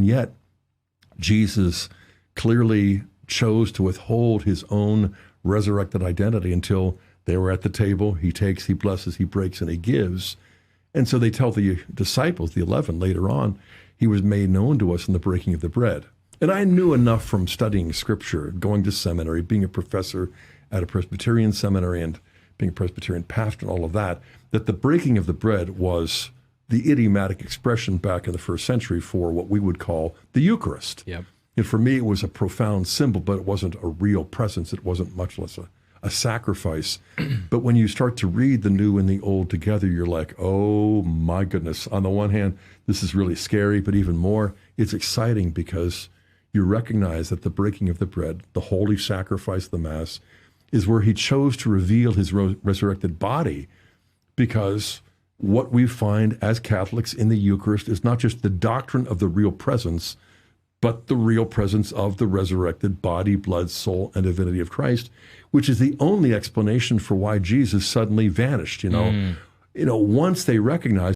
And yet, Jesus clearly chose to withhold his own resurrected identity until they were at the table. He takes, he blesses, he breaks, and he gives. And so they tell the disciples, the 11, later on, he was made known to us in the breaking of the bread. And I knew enough from studying Scripture, going to seminary, being a professor at a Presbyterian seminary and being a Presbyterian pastor and all of that, that the breaking of the bread was the idiomatic expression back in the first century for what we would call the Eucharist. Yep. And for me, it was a profound symbol, but it wasn't a real presence. It wasn't much less a sacrifice. But when you start to read the New and the Old together, you're like, oh my goodness. On the one hand, this is really scary, but even more, it's exciting because you recognize that the breaking of the bread, the holy sacrifice of the Mass, is where he chose to reveal his resurrected body, because what we find as Catholics in the Eucharist is not just the doctrine of the real presence, but the real presence of the resurrected body, blood, soul, and divinity of Christ, which is the only explanation for why Jesus suddenly vanished. Once they recognize